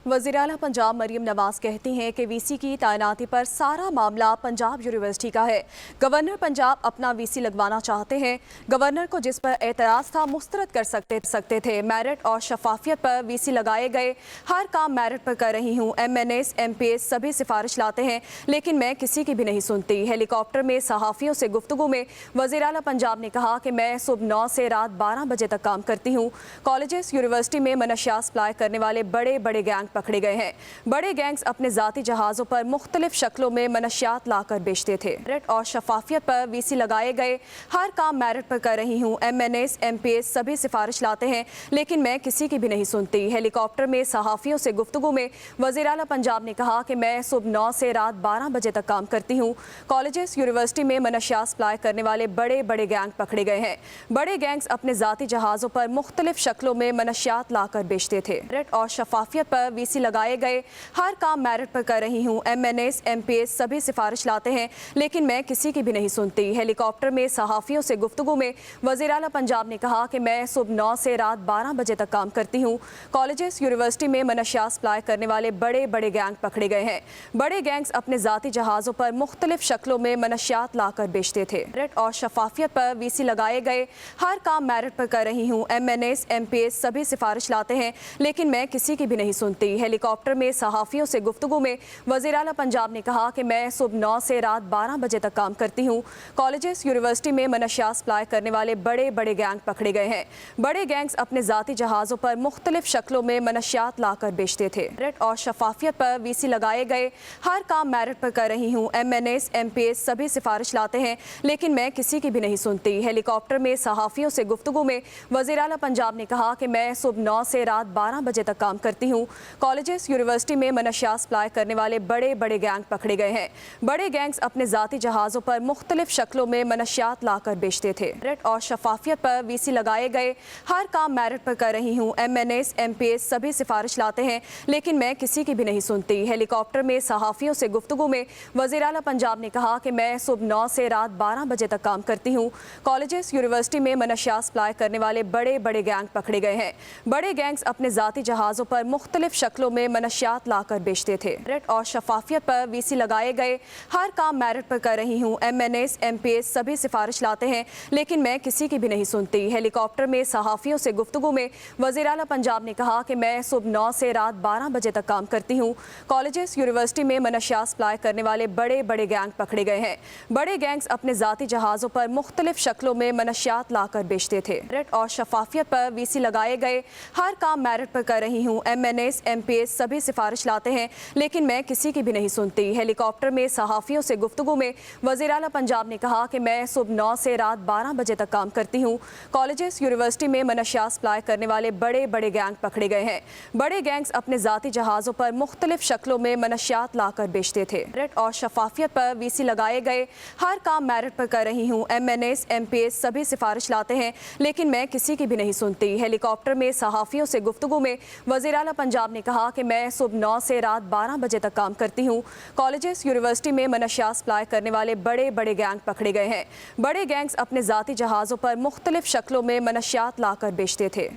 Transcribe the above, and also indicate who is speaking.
Speaker 1: वज़ीर आला पंजाब मरियम नवाज कहती हैं कि वीसी की तैनाती पर सारा मामला पंजाब यूनिवर्सिटी का है। गवर्नर पंजाब अपना वीसी लगवाना चाहते हैं। गवर्नर को जिस पर एतराज़ था मुस्तरद कर सकते थे। मेरिट और शफाफियत पर वीसी लगाए गए। हर काम मेरिट पर कर रही हूँ। MNS MPS सभी सिफारिश लाते हैं, लेकिन मैं किसी की भी नहीं सुनती। हेलीकॉप्टर में सहाफ़ियों से गुफ्तगू में वज़ीर आला पंजाब ने कहा कि मैं सुबह 9 से रात 12 बजे तक काम करती हूँ। कॉलेजेस यूनिवर्सिटी में मनशियात सप्लाई करने वाले बड़े बड़े गैंग पकड़े गए हैं। बड़े गैंग्स अपने ज़ाती जहाज़ों पर मुख्तलिफ शक्लों में मनशियात लाकर बेचते थे। मेरिट और शफाफियत पर वीसी लगाए गए। हर काम मेरिट पर कर रही हूँ। MNS MPS सभी सिफारिश लाते हैं, लेकिन मैं किसी की भी नहीं सुनती। हेलीकॉप्टर में सहाफ़ियों से गुफ्तगू में वज़ीर आला पंजाब ने कहा कि मैं सुबह 9 से रात 12 बजे तक काम करती हूँ। कॉलेजेस यूनिवर्सिटी में मनशियात सप्लाई करने वाले बड़े बड़े गैंग पकड़े गए हैं। बड़े गैंग्स अपने ज़ाती जहाज़ों पर मुख्तलिफ शक्लों में मनशियात लाकर बेचते थे। मेरिट और शफाफियत पर वीसी लगाए गए। हर काम मेरिट पर कर रही हूँ। MNS MPS सभी सिफारिश लाते हैं, लेकिन मैं किसी की भी नहीं सुनती। हेलीकॉप्टर में सहाफ़ियों से गुफ्तगू में वज़ीर आला पंजाब ने कहा कि मैं सुबह 9 से रात 12 बजे तक काम करती हूँ। कॉलेजेस यूनिवर्सिटी में मनशियात सप्लाई करने वाले बड़े बड़े गैंग पकड़े गए हैं। बड़े गैंग्स अपने ज़ाती जहाज़ों पर मुख्तलिफ शक्लों में मनशियात लाकर बेचते थे। मेरिट और शफाफियत पर वीसी लगाए गए। हर काम मेरिट पर कर रही हूँ। MNS MPS सभी सिफारिश लाते हैं, लेकिन मैं किसी की भी नहीं सुनती। हेलीकॉप्टर में सहाफ़ियों से गुफ्तगू में वज़ीर आला पंजाब ने कहा कि मैं सुबह 9 से रात 12 बजे तक काम करती हूँ। कॉलेजेस यूनिवर्सिटी में मनशियात सप्लाई करने वाले बड़े बड़े गैंग पकड़े गए हैं। बड़े गैंग्स अपने ज़ाती जहाज़ों पर मुख्तलिफ शक्लों में मनशियात लाकर बेचते थे। मेरिट और शफाफियत पर वीसी लगाए गए। हर काम मेरिट पर कर रही हूँ। MNS MPS सभी सिफारिश लाते हैं, लेकिन मैं किसी की भी नहीं सुनती। हेलीकॉप्टर में सहाफ़ियों से गुफ्तगू में वज़ीर आला पंजाब ने कहा कि मैं सुबह 9 से रात 12 बजे तक काम करती हूँ। कॉलेजेस यूनिवर्सिटी में मनशियात सप्लाई करने वाले बड़े बड़े गैंग पकड़े गए हैं। बड़े गैंग्स अपने ज़ाती जहाज़ों पर मुख्तलिफ शक्लों में मनशियात लाकर बेचते थे। मेरिट और शफाफियत पर वीसी लगाए गए। हर काम मेरिट पर कर रही हूँ। MNS MPS सभी सिफारिश लाते हैं, लेकिन मैं किसी की भी नहीं सुनती। हेलीकॉप्टर में सहाफ़ियों से गुफ्तगू में वज़ीर आला पंजाब ने कहा कि मैं सुबह 9 से रात 12 बजे तक काम करती हूँ। कॉलेजेस यूनिवर्सिटी में मनशियात सप्लाई करने वाले बड़े बड़े गैंग पकड़े गए हैं। बड़े गैंग्स अपने ज़ाती जहाज़ों पर मुख्तलिफ शक्लों में मनशियात लाकर बेचते थे। मेरिट और शफाफियत पर वीसी लगाए गए। हर काम मेरिट पर कर रही हूँ। MNS MPS सभी सिफारिश लाते हैं, लेकिन मैं किसी की भी नहीं सुनती। हेलीकॉप्टर में सहाफ़ियों से गुफ्तगू में वज़ीर आला पंजाब ने कहा कि मैं सुबह 9 से रात 12 बजे तक काम करती हूँ। कॉलेजेस यूनिवर्सिटी में मनशियात सप्लाई करने वाले बड़े बड़े गैंग पकड़े गए हैं। बड़े गैंग्स अपने ज़ाती जहाज़ों पर मुख्तलिफ शक्लों में मनशियात लाकर बेचते थे। मेरिट और शफाफियत पर वीसी लगाए गए। हर काम मेरिट पर कर रही हूँ। MNS MPS सभी सिफारिश लाते हैं, लेकिन मैं किसी की भी नहीं सुनती। हेलीकॉप्टर में सहाफ़ियों से गुफ्तगू में वज़ीर आला पंजाब ने कहा कि मैं सुबह 9 से रात 12 बजे तक काम करती हूँ। कॉलेजेस यूनिवर्सिटी में मनशियात सप्लाई करने वाले बड़े बड़े गैंग पकड़े गए हैं। बड़े गैंग्स अपने ज़ाती जहाज़ों पर मुख्तलिफ शक्लों में मनशियात लाकर बेचते थे। मेरिट और शफाफियत पर वीसी लगाए गए। हर काम मेरिट पर कर रही हूँ। MNS MPS सभी सिफारिश लाते हैं, लेकिन मैं किसी की भी नहीं सुनती। हेलीकॉप्टर में सहाफ़ियों से गुफ्तगू में वज़ीर आला पंजाब ने कहा कि मैं सुबह 9 से रात 12 बजे तक काम करती हूँ। कॉलेजेस यूनिवर्सिटी में मनशियात सप्लाई करने वाले बड़े बड़े गैंग पकड़े गए हैं। बड़े गैंग्स अपने ज़ाती जहाज़ों पर मुख्तलिफ शक्लों में मनशियात लाकर बेचते थे।